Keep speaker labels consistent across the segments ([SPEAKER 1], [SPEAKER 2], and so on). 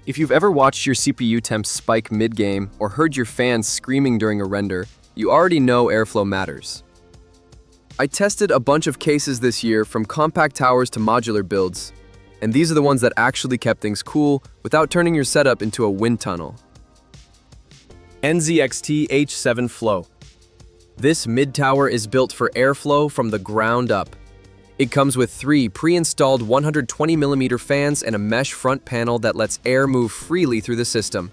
[SPEAKER 1] If you've ever watched your CPU temps spike mid-game or heard your fans screaming during a render, you already know airflow matters. I tested a bunch of cases this year, from compact towers to modular builds, and these are the ones that actually kept things cool without turning your setup into a wind tunnel. NZXT H7 Flow. This mid-tower is built for airflow from the ground up. It comes with 3 pre-installed 120mm fans and a mesh front panel that lets air move freely through the system.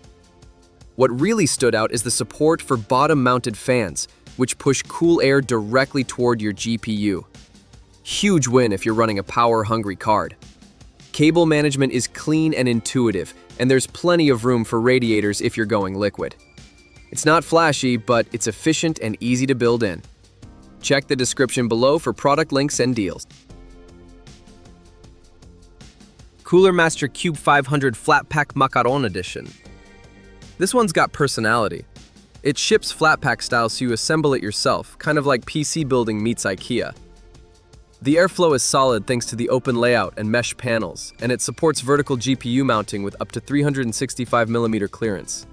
[SPEAKER 1] What really stood out is the support for bottom-mounted fans, which push cool air directly toward your GPU. Huge win if you're running a power-hungry card. Cable management is clean and intuitive, and there's plenty of room for radiators if you're going liquid. It's not flashy, but it's efficient and easy to build in. Check the description below for product links and deals. Cooler Master Qube 500 Flat Pack Macaron Edition. This one's got personality. It ships flat pack style, so you assemble it yourself, kind of like PC building meets IKEA. The airflow is solid thanks to the open layout and mesh panels, and it supports vertical GPU mounting with up to 365mm clearance.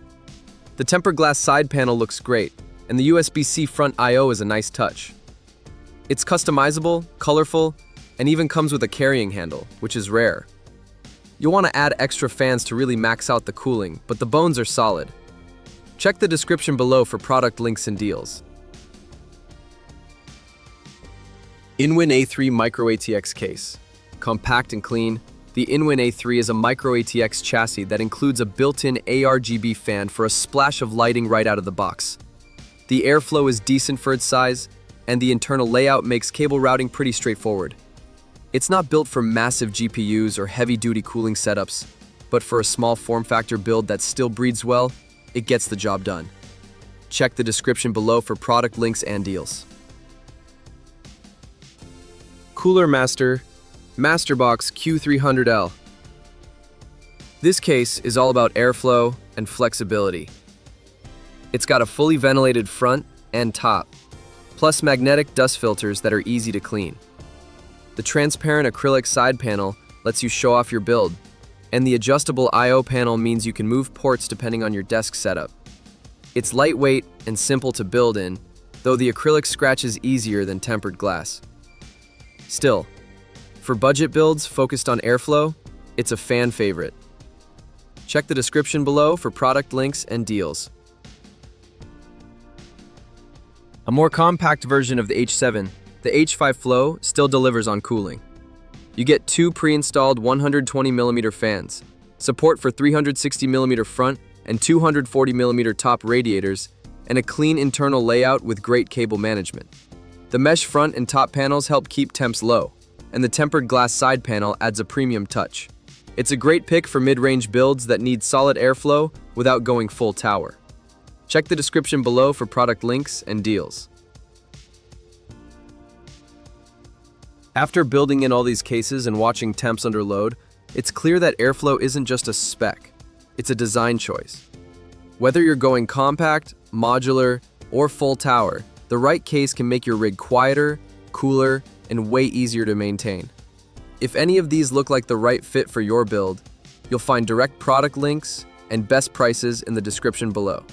[SPEAKER 1] The tempered glass side panel looks great, and the USB-C front I/O is a nice touch. It's customizable, colorful, and even comes with a carrying handle, which is rare. You'll want to add extra fans to really max out the cooling, but the bones are solid. Check the description below for product links and deals. InWin A3 Micro ATX Case. Compact and clean, the InWin A3 is a Micro ATX chassis that includes a built-in ARGB fan for a splash of lighting right out of the box. The airflow is decent for its size, and the internal layout makes cable routing pretty straightforward. It's not built for massive GPUs or heavy-duty cooling setups, but for a small form factor build that still breathes well, it gets the job done. Check the description below for product links and deals. Cooler Master MasterBox Q300L. This case is all about airflow and flexibility. It's got a fully ventilated front and top, plus magnetic dust filters that are easy to clean. The transparent acrylic side panel lets you show off your build, and the adjustable I/O panel means you can move ports depending on your desk setup. It's lightweight and simple to build in, though the acrylic scratches easier than tempered glass. Still, for budget builds focused on airflow, it's a fan favorite. Check the description below for product links and deals. A more compact version of the H7, the H5 Flow, still delivers on cooling. You get 2 pre-installed 120mm fans, support for 360mm front and 240mm top radiators, and a clean internal layout with great cable management. The mesh front and top panels help keep temps low, and the tempered glass side panel adds a premium touch. It's a great pick for mid-range builds that need solid airflow without going full tower. Check the description below for product links and deals. After building in all these cases and watching temps under load, it's clear that airflow isn't just a spec, it's a design choice. Whether you're going compact, modular, or full tower, the right case can make your rig quieter, cooler, and way easier to maintain. If any of these look like the right fit for your build, you'll find direct product links and best prices in the description below.